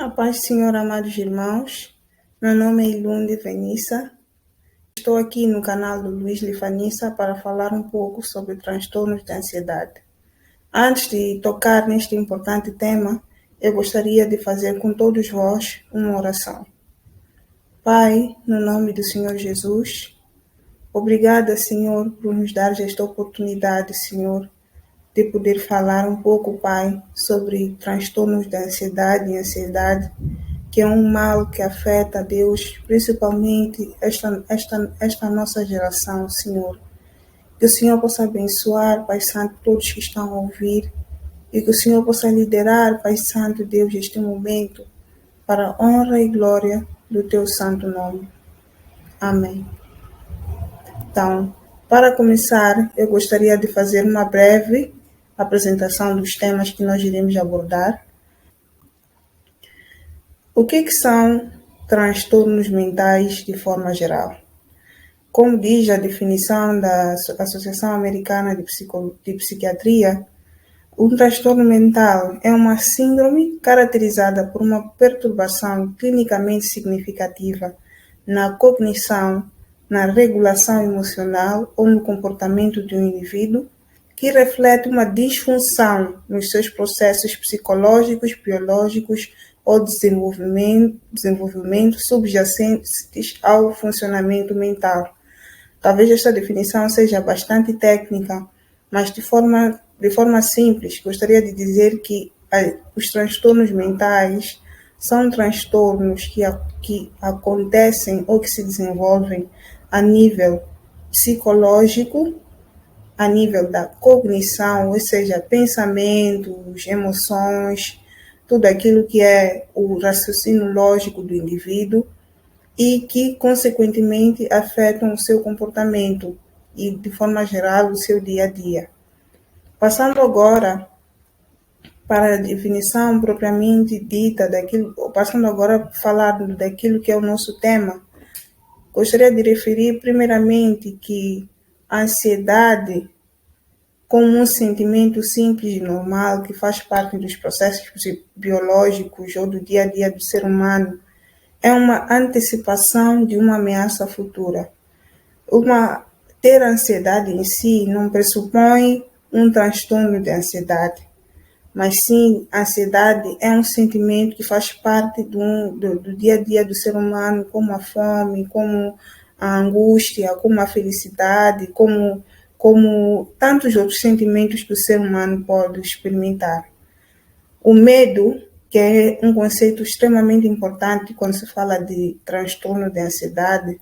A paz, Senhor, amados irmãos. Meu nome é Ilunde Venissa. Estou aqui no canal do Luiz Lifanissa para falar um pouco sobre transtornos de ansiedade. Antes de tocar neste importante tema, eu gostaria de fazer com todos vós uma oração. Pai, no nome do Senhor Jesus, obrigada, Senhor, por nos dar esta oportunidade, Senhor, de poder falar um pouco, Pai, sobre transtornos de ansiedade e ansiedade, que é um mal que afeta, Deus, principalmente esta nossa geração, Senhor. Que o Senhor possa abençoar, Pai Santo, todos que estão a ouvir, e que o Senhor possa liderar, Pai Santo, Deus, este momento, para a honra e glória do Teu santo nome. Amém. Então, para começar, eu gostaria de fazer uma breve apresentação dos temas que nós iremos abordar. O que são transtornos mentais de forma geral? Como diz a definição da Associação Americana de Psiquiatria, um transtorno mental é uma síndrome caracterizada por uma perturbação clinicamente significativa na cognição, na regulação emocional ou no comportamento de um indivíduo, que reflete uma disfunção nos seus processos psicológicos, biológicos ou desenvolvimento subjacentes ao funcionamento mental. Talvez esta definição seja bastante técnica, mas de forma simples, gostaria de dizer que os transtornos mentais são transtornos que acontecem ou que se desenvolvem a nível psicológico, a nível da cognição, ou seja, pensamentos, emoções, tudo aquilo que é o raciocínio lógico do indivíduo e que, consequentemente, afetam o seu comportamento e, de forma geral, o seu dia a dia. Passando agora para a definição propriamente dita passando agora a falar daquilo que é o nosso tema, gostaria de referir primeiramente que a ansiedade, como um sentimento simples e normal que faz parte dos processos biológicos ou do dia a dia do ser humano, é uma antecipação de uma ameaça futura. Ter ansiedade em si não pressupõe um transtorno de ansiedade, mas sim, a ansiedade é um sentimento que faz parte do dia a dia do ser humano, como a fome, como a angústia, como a felicidade, como tantos outros sentimentos que o ser humano pode experimentar. O medo, que é um conceito extremamente importante quando se fala de transtorno de ansiedade,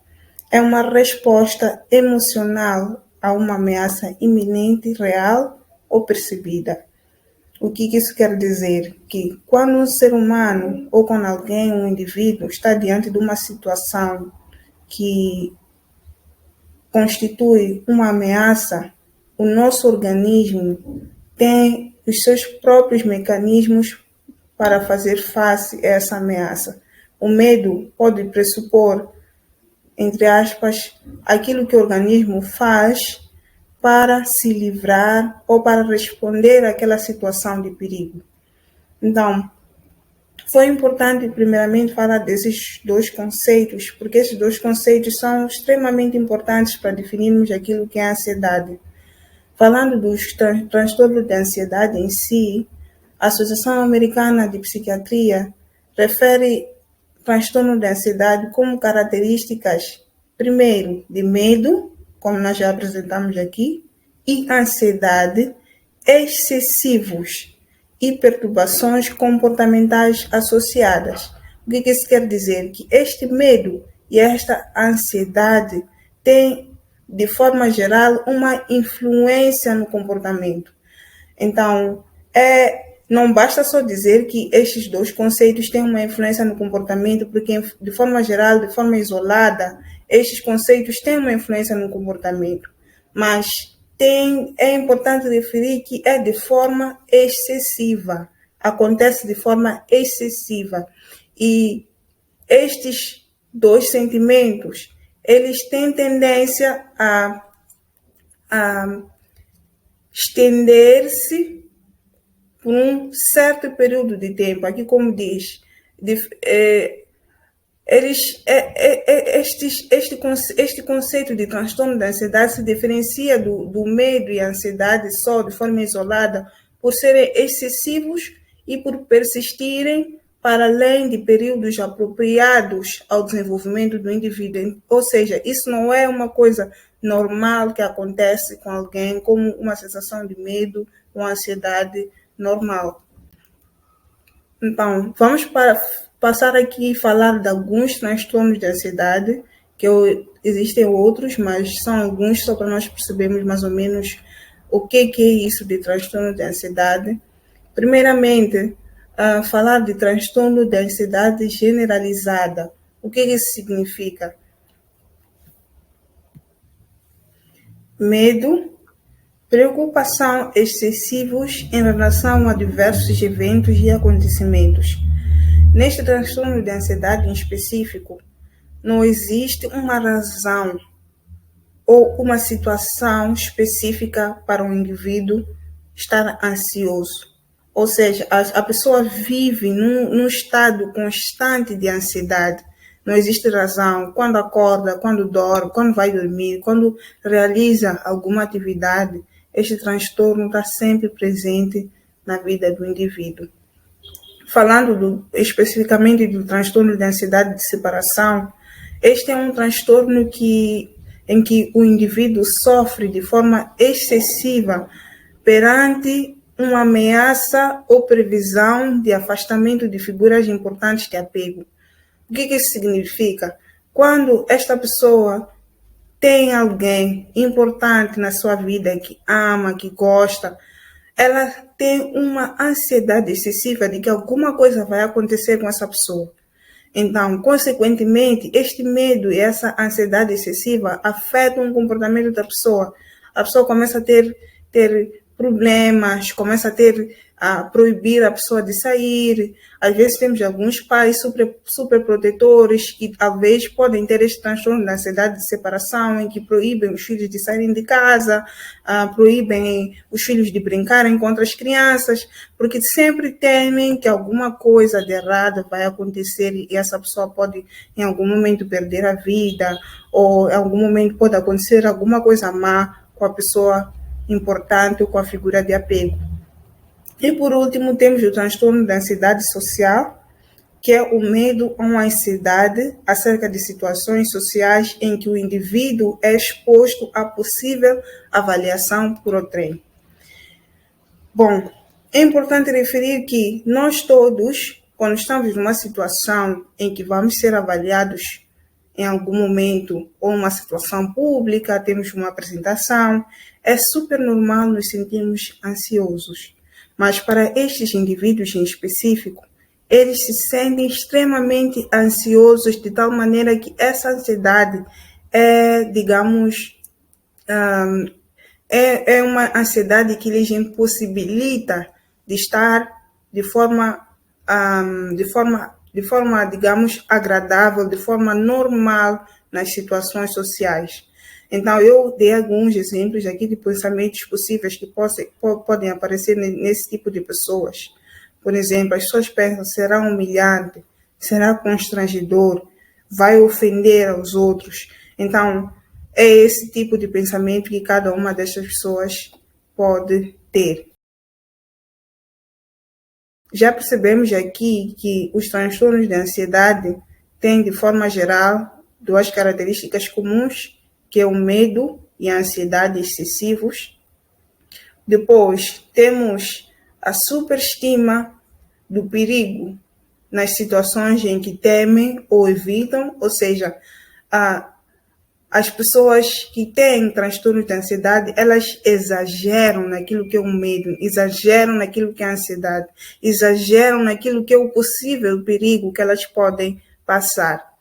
é uma resposta emocional a uma ameaça iminente, real ou percebida. O que isso quer dizer? Que quando um ser humano ou quando alguém, um indivíduo, está diante de uma situação que constitui uma ameaça, o nosso organismo tem os seus próprios mecanismos para fazer face a essa ameaça. O medo pode pressupor, entre aspas, aquilo que o organismo faz para se livrar ou para responder àquela situação de perigo. Então, foi importante primeiramente falar desses dois conceitos, porque esses dois conceitos são extremamente importantes para definirmos aquilo que é a ansiedade. Falando dos transtornos de ansiedade em si, a Associação Americana de Psiquiatria refere transtorno de ansiedade como características, primeiro, de medo, como nós já apresentamos aqui, e ansiedade excessivos e perturbações comportamentais associadas. O que isso quer dizer? Que este medo e esta ansiedade têm, de forma geral, uma influência no comportamento. Então, não basta só dizer que estes dois conceitos têm uma influência no comportamento, porque, de forma geral, de forma isolada, estes conceitos têm uma influência no comportamento. Mas é importante referir que é de forma excessiva, acontece de forma excessiva. E estes dois sentimentos, eles têm tendência a estender-se por um certo período de tempo. Aqui, como diz, Este conceito de transtorno da ansiedade se diferencia do medo e ansiedade só de forma isolada por serem excessivos e por persistirem para além de períodos apropriados ao desenvolvimento do indivíduo. Ou seja, isso não é uma coisa normal que acontece com alguém, como uma sensação de medo ou ansiedade normal. Então, passar aqui e falar de alguns transtornos de ansiedade, existem outros, mas são alguns só para nós percebermos mais ou menos o que é isso de transtorno de ansiedade. Primeiramente, falar de transtorno de ansiedade generalizada. O que isso significa? Medo, preocupação excessivos em relação a diversos eventos e acontecimentos. Neste transtorno de ansiedade em específico, não existe uma razão ou uma situação específica para um indivíduo estar ansioso. Ou seja, a pessoa vive num estado constante de ansiedade. Não existe razão. Quando acorda, quando dorme, quando vai dormir, quando realiza alguma atividade, este transtorno está sempre presente na vida do indivíduo. Falando especificamente do transtorno de ansiedade de separação, este é um transtorno em que o indivíduo sofre de forma excessiva perante uma ameaça ou previsão de afastamento de figuras importantes de apego. O que isso significa? Quando esta pessoa tem alguém importante na sua vida que ama, que gosta, ela tem uma ansiedade excessiva de que alguma coisa vai acontecer com essa pessoa. Então, consequentemente, este medo e essa ansiedade excessiva afetam o comportamento da pessoa. A pessoa começa a ter problemas, começa a proibir a pessoa de sair. Às vezes temos alguns pais super protetores que talvez podem ter este transtorno da ansiedade de separação, em que proíbem os filhos de saírem de casa, proíbem os filhos de brincarem com outras crianças, porque sempre temem que alguma coisa de errado vai acontecer e essa pessoa pode em algum momento perder a vida, ou em algum momento pode acontecer alguma coisa má com a pessoa importante ou com a figura de apego. E por último, temos o transtorno da ansiedade social, que é o medo ou a ansiedade acerca de situações sociais em que o indivíduo é exposto a possível avaliação por outrem. Bom, é importante referir que nós todos, quando estamos numa situação em que vamos ser avaliados em algum momento, ou uma situação pública, temos uma apresentação, é super normal nos sentirmos ansiosos. Mas para estes indivíduos em específico, eles se sentem extremamente ansiosos, de tal maneira que essa ansiedade é, digamos, é uma ansiedade que lhes impossibilita de estar de forma, digamos, agradável, de forma normal nas situações sociais. Então, eu dei alguns exemplos aqui de pensamentos possíveis que podem aparecer nesse tipo de pessoas. Por exemplo, as pessoas pensam, será humilhante, será constrangedor, vai ofender aos outros. Então, é esse tipo de pensamento que cada uma destas pessoas pode ter. Já percebemos aqui que os transtornos de ansiedade têm, de forma geral, duas características comuns, que é o medo e a ansiedade excessivos. Depois, temos a superestima do perigo nas situações em que temem ou evitam, ou seja, as pessoas que têm transtorno de ansiedade, elas exageram naquilo que é o medo, exageram naquilo que é a ansiedade, exageram naquilo que é o possível perigo que elas podem passar.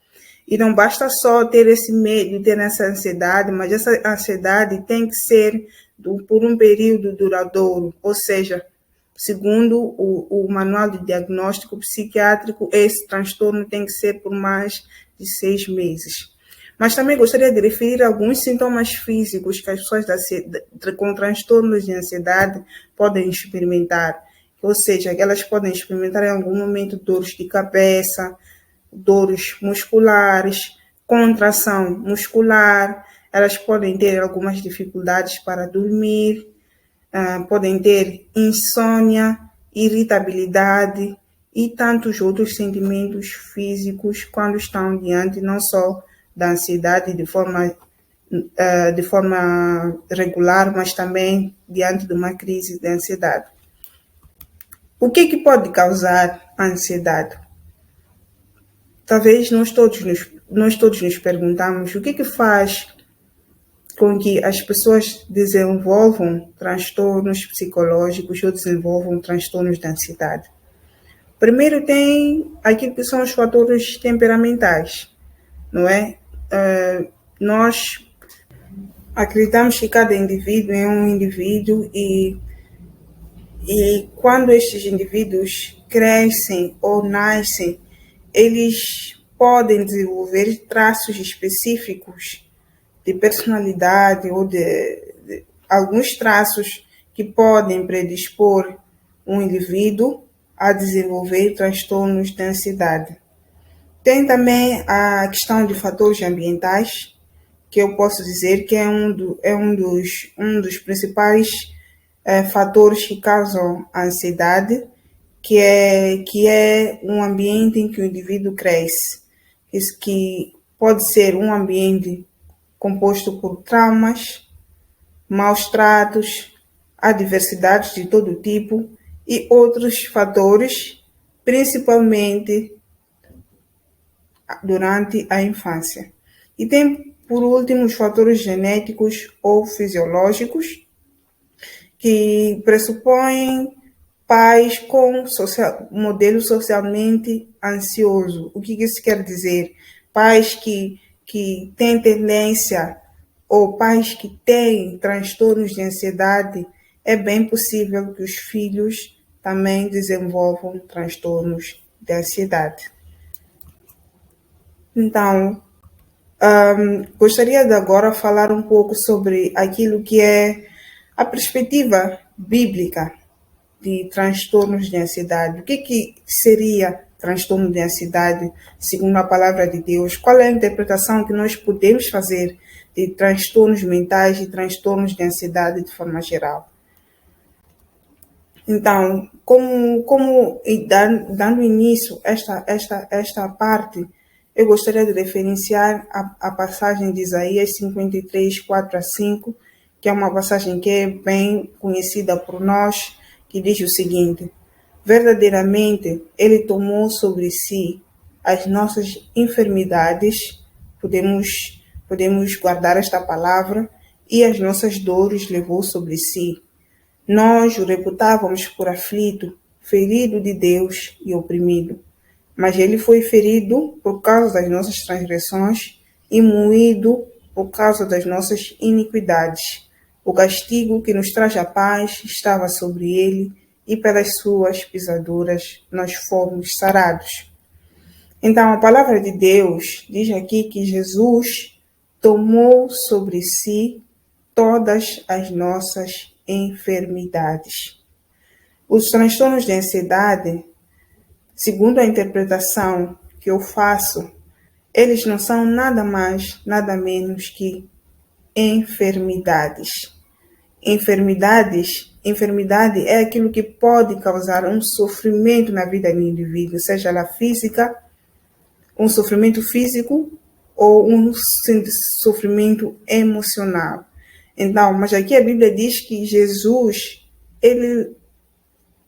E não basta só ter esse medo, ter essa ansiedade, mas essa ansiedade tem que ser por um período duradouro, ou seja, segundo o manual de diagnóstico psiquiátrico, esse transtorno tem que ser por mais de 6 meses. Mas também gostaria de referir alguns sintomas físicos que as pessoas com transtornos de ansiedade podem experimentar. ou seja, elas podem experimentar em algum momento dores de cabeça, dores musculares, contração muscular, elas podem ter algumas dificuldades para dormir, podem ter insônia, irritabilidade e tantos outros sentimentos físicos quando estão diante não só da ansiedade de forma regular, mas também diante de uma crise de ansiedade. O que pode causar a ansiedade? Talvez nós todos nos perguntamos o que faz com que as pessoas desenvolvam transtornos psicológicos ou desenvolvam transtornos de ansiedade. Primeiro tem aquilo que são os fatores temperamentais, não é? Nós acreditamos que cada indivíduo é um indivíduo e quando estes indivíduos crescem ou nascem, eles podem desenvolver traços específicos de personalidade ou de alguns traços que podem predispor um indivíduo a desenvolver transtornos de ansiedade. Tem também a questão de fatores ambientais, que eu posso dizer que é um dos principais fatores que causam a ansiedade, que é um ambiente em que o indivíduo cresce, que pode ser um ambiente composto por traumas, maus tratos, adversidades de todo tipo e outros fatores, principalmente durante a infância. E tem, por último, os fatores genéticos ou fisiológicos, que pressupõem pais com modelo socialmente ansioso. O que isso quer dizer? Pais que têm tendência ou pais que têm transtornos de ansiedade, é bem possível que os filhos também desenvolvam transtornos de ansiedade. Então, gostaria de agora falar um pouco sobre aquilo que é a perspectiva bíblica de transtornos de ansiedade. O que seria transtorno de ansiedade segundo a palavra de Deus? Qual é a interpretação que nós podemos fazer de transtornos mentais e transtornos de ansiedade de forma geral? Então, dando início a esta parte, eu gostaria de referenciar a passagem de Isaías 53, 4 a 5, que é uma passagem que é bem conhecida por nós, que diz o seguinte: verdadeiramente, Ele tomou sobre si as nossas enfermidades, podemos guardar esta palavra, e as nossas dores levou sobre si. Nós o reputávamos por aflito, ferido de Deus e oprimido. Mas ele foi ferido por causa das nossas transgressões e moído por causa das nossas iniquidades. O castigo que nos traz a paz estava sobre ele, e pelas suas pisaduras nós fomos sarados. Então, a palavra de Deus diz aqui que Jesus tomou sobre si todas as nossas enfermidades. Os transtornos de ansiedade, segundo a interpretação que eu faço, eles não são nada mais, nada menos que enfermidades. Enfermidade é aquilo que pode causar um sofrimento na vida do indivíduo, seja ela física, um sofrimento físico ou um sofrimento emocional. Então, mas aqui a Bíblia diz que Jesus, ele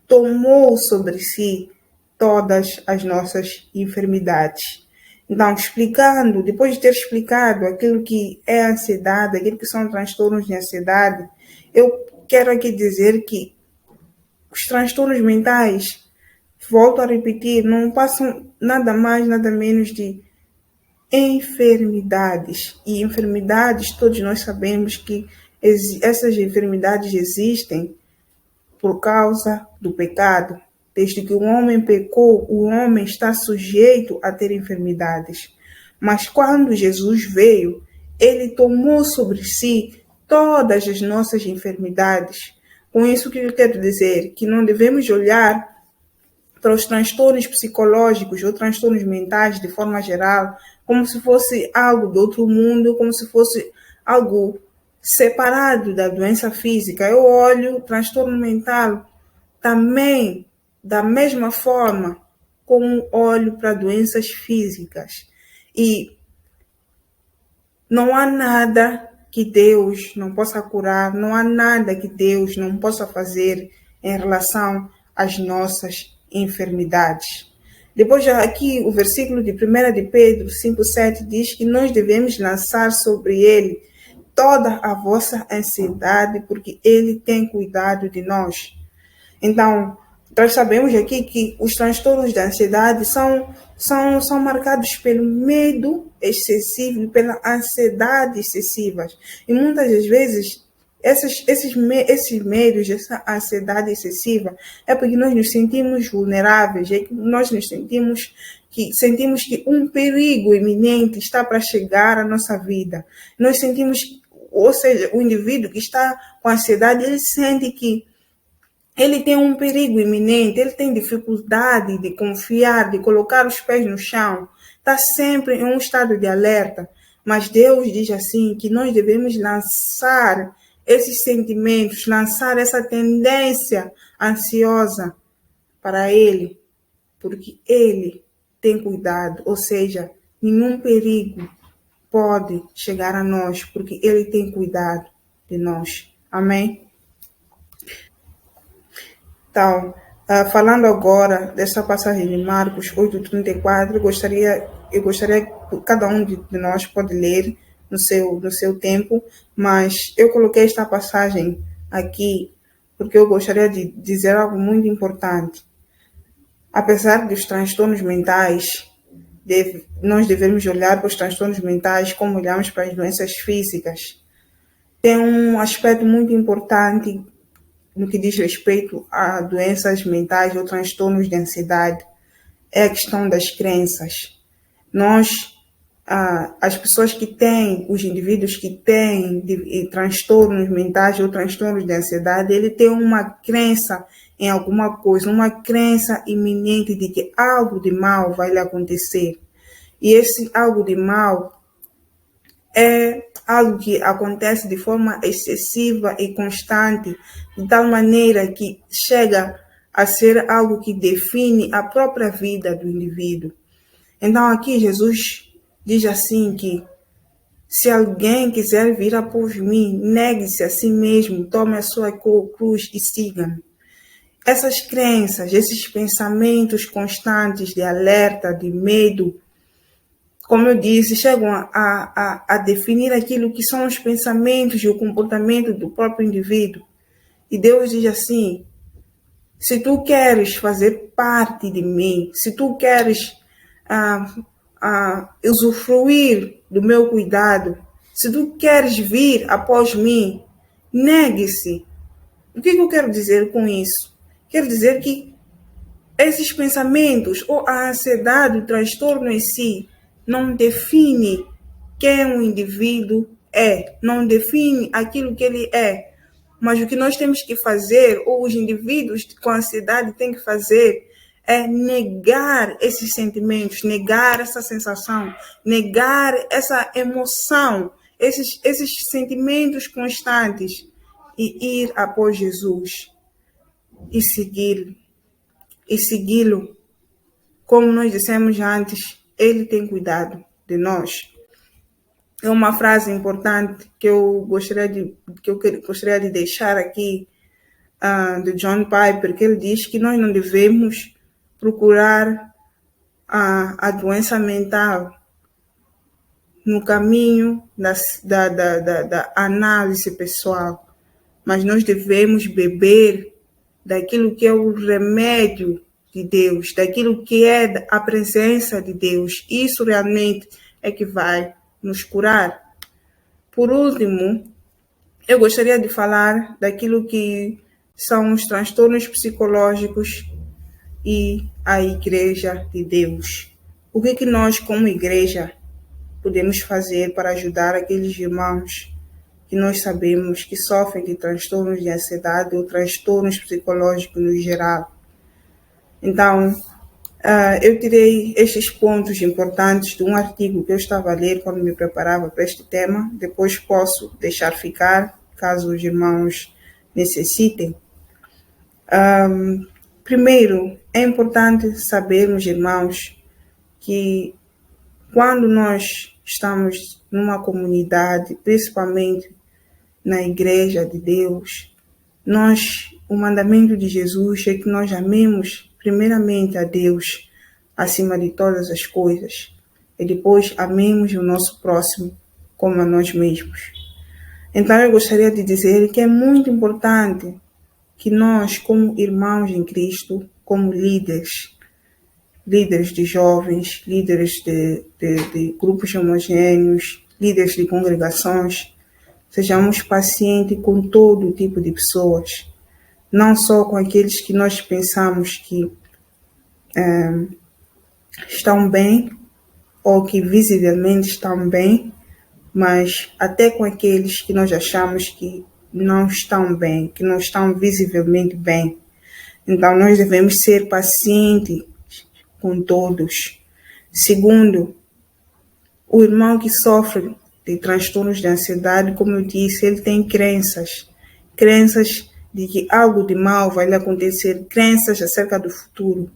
tomou sobre si todas as nossas enfermidades. Então, depois de ter explicado aquilo que é ansiedade, aquilo que são transtornos de ansiedade, eu quero aqui dizer que os transtornos mentais, volto a repetir, não passam nada mais, nada menos de enfermidades. E enfermidades, todos nós sabemos que essas enfermidades existem por causa do pecado. Desde que o homem pecou, o homem está sujeito a ter enfermidades. Mas quando Jesus veio, ele tomou sobre si todas as nossas enfermidades. Com isso, o que eu quero dizer? Que não devemos olhar para os transtornos psicológicos ou transtornos mentais de forma geral como se fosse algo do outro mundo, como se fosse algo separado da doença física. Eu olho o transtorno mental também da mesma forma como olho para doenças físicas. E não há nada que Deus não possa curar, não há nada que Deus não possa fazer em relação às nossas enfermidades. Depois, já aqui, o versículo de 1 de Pedro 5,7 diz que nós devemos lançar sobre ele toda a vossa ansiedade, porque ele tem cuidado de nós. Então, nós sabemos aqui que os transtornos da ansiedade são marcados pelo medo excessivo e pela ansiedade excessiva. E muitas das vezes, esses medos, essa ansiedade excessiva, é porque nós nos sentimos vulneráveis, é que nós nos sentimos que um perigo iminente está para chegar à nossa vida. Nós sentimos, ou seja, o indivíduo que está com ansiedade, ele sente que ele tem um perigo iminente, ele tem dificuldade de confiar, de colocar os pés no chão, está sempre em um estado de alerta. Mas Deus diz assim que nós devemos lançar esses sentimentos, lançar essa tendência ansiosa para Ele, porque Ele tem cuidado, ou seja, nenhum perigo pode chegar a nós, porque Ele tem cuidado de nós. Amém? Então, falando agora dessa passagem de Marcos 8,34, eu gostaria que cada um de nós pode ler no seu tempo, mas eu coloquei esta passagem aqui porque eu gostaria de dizer algo muito importante. Apesar dos transtornos mentais, nós devemos olhar para os transtornos mentais como olhamos para as doenças físicas. Tem um aspecto muito importante no que diz respeito a doenças mentais ou transtornos de ansiedade, é a questão das crenças. As pessoas que têm, os indivíduos que têm transtornos mentais ou transtornos de ansiedade, ele tem uma crença em alguma coisa, uma crença iminente de que algo de mal vai lhe acontecer. E esse algo de mal é algo que acontece de forma excessiva e constante, de tal maneira que chega a ser algo que define a própria vida do indivíduo. Então aqui Jesus diz assim que se alguém quiser vir após mim, negue-se a si mesmo, tome a sua cruz e siga-me. Essas crenças, esses pensamentos constantes de alerta, de medo, como eu disse, chegam a definir aquilo que são os pensamentos e o comportamento do próprio indivíduo. E Deus diz assim, se tu queres fazer parte de mim, se tu queres usufruir do meu cuidado, se tu queres vir após mim, negue-se. O que eu quero dizer com isso? Quero dizer que esses pensamentos ou a ansiedade, o transtorno em si, não define quem o indivíduo é, não define aquilo que ele é. Mas o que nós temos que fazer, ou os indivíduos com ansiedade têm que fazer, é negar esses sentimentos, negar essa sensação, negar essa emoção, esses sentimentos constantes e ir após Jesus e segui-lo, como nós dissemos antes, ele tem cuidado de nós. É uma frase importante que eu gostaria de deixar aqui de John Piper, que ele diz que nós não devemos procurar a doença mental no caminho da análise pessoal, mas nós devemos beber daquilo que é o remédio de Deus, daquilo que é a presença de Deus. Isso realmente é que vai nos curar. Por último, eu gostaria de falar daquilo que são os transtornos psicológicos e a Igreja de Deus. O que nós, como igreja, podemos fazer para ajudar aqueles irmãos que nós sabemos que sofrem de transtornos de ansiedade ou transtornos psicológicos no geral. Então, eu tirei estes pontos importantes de um artigo que eu estava a ler quando me preparava para este tema. Depois posso deixar ficar, caso os irmãos necessitem. Primeiro, é importante sabermos, irmãos, que quando nós estamos numa comunidade, principalmente na Igreja de Deus, o mandamento de Jesus é que nós amemos primeiramente a Deus acima de todas as coisas e depois amemos o nosso próximo como a nós mesmos. Então eu gostaria de dizer que é muito importante que nós, como irmãos em Cristo, como líderes de jovens, líderes de grupos homogêneos, líderes de congregações, sejamos pacientes com todo tipo de pessoas, não só com aqueles que nós pensamos que estão bem ou que visivelmente estão bem, mas até com aqueles que nós achamos que não estão bem, que não estão visivelmente bem. Então, nós devemos ser pacientes com todos. Segundo, o irmão que sofre de transtornos de ansiedade, como eu disse, ele tem crenças de que algo de mal vai lhe acontecer, crenças acerca do futuro.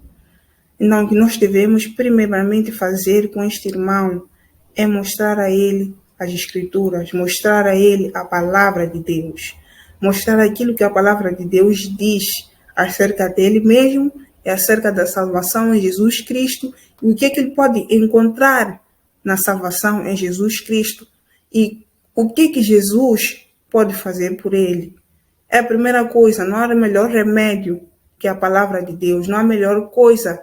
Então, o que nós devemos primeiramente fazer com este irmão é mostrar a ele as Escrituras, mostrar a ele a palavra de Deus, mostrar aquilo que a palavra de Deus diz acerca dele mesmo e acerca da salvação em Jesus Cristo e o que ele pode encontrar na salvação em Jesus Cristo e o que Jesus pode fazer por ele. É a primeira coisa, não há melhor remédio que a palavra de Deus, não há melhor coisa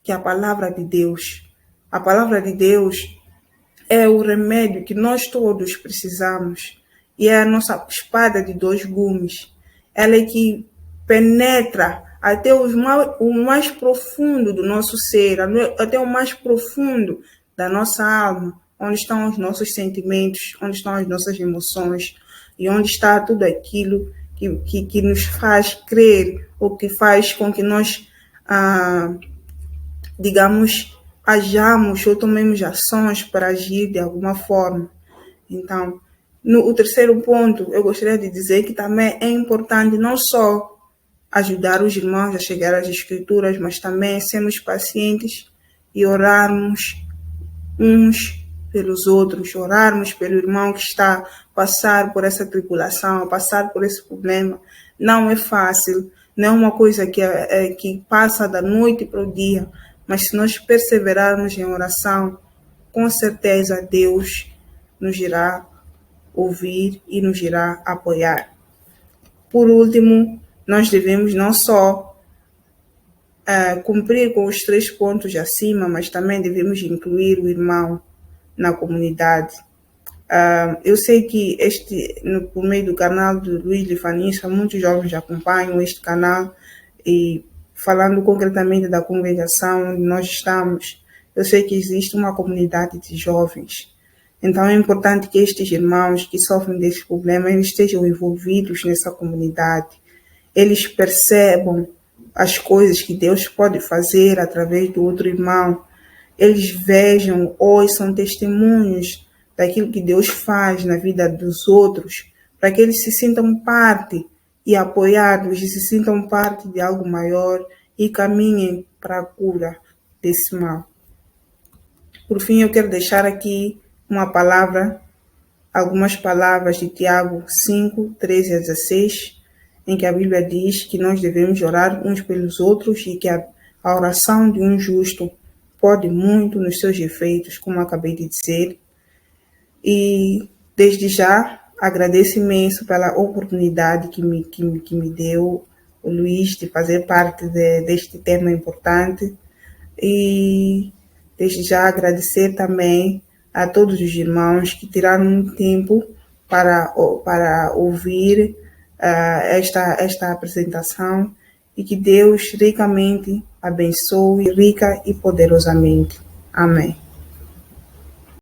que a palavra de Deus. A palavra de Deus é o remédio que nós todos precisamos e é a nossa espada de dois gumes. Ela é que penetra até o mais profundo do nosso ser, até o mais profundo da nossa alma, onde estão os nossos sentimentos, onde estão as nossas emoções e onde está tudo aquilo que nos faz crer ou que faz com que nós, hajamos ou tomemos ações para agir de alguma forma. Então, o terceiro ponto, eu gostaria de dizer que também é importante não só ajudar os irmãos a chegar às Escrituras, mas também sermos pacientes e orarmos uns pelos outros, orarmos pelo irmão que está a passar por essa tribulação, a passar por esse problema. Não é fácil, não é uma coisa que passa da noite para o dia, mas se nós perseverarmos em oração, com certeza Deus nos irá ouvir e nos irá apoiar. Por último, nós devemos não só cumprir com os 3 pontos acima, mas também devemos incluir o irmão na comunidade. Eu sei que por meio do canal do Luiz Lifanista, muitos jovens acompanham este canal e falando concretamente da congregação onde nós estamos, eu sei que existe uma comunidade de jovens. Então é importante que estes irmãos que sofrem desse problema, eles estejam envolvidos nessa comunidade. Eles percebam as coisas que Deus pode fazer através do outro irmão. Eles vejam, ouçam testemunhos daquilo que Deus faz na vida dos outros, para que eles se sintam parte e apoiados, e se sintam parte de algo maior e caminhem para a cura desse mal. Por fim, eu quero deixar aqui algumas palavras de Tiago 5, 13 a 16, em que a Bíblia diz que nós devemos orar uns pelos outros e que a oração de um justo pode muito nos seus efeitos, como acabei de dizer. E, desde já, agradeço imenso pela oportunidade que me deu o Luiz de fazer parte deste tema importante. E, desde já, agradecer também a todos os irmãos que tiraram um tempo para ouvir esta apresentação e que Deus ricamente abençoe, rica e poderosamente. Amém.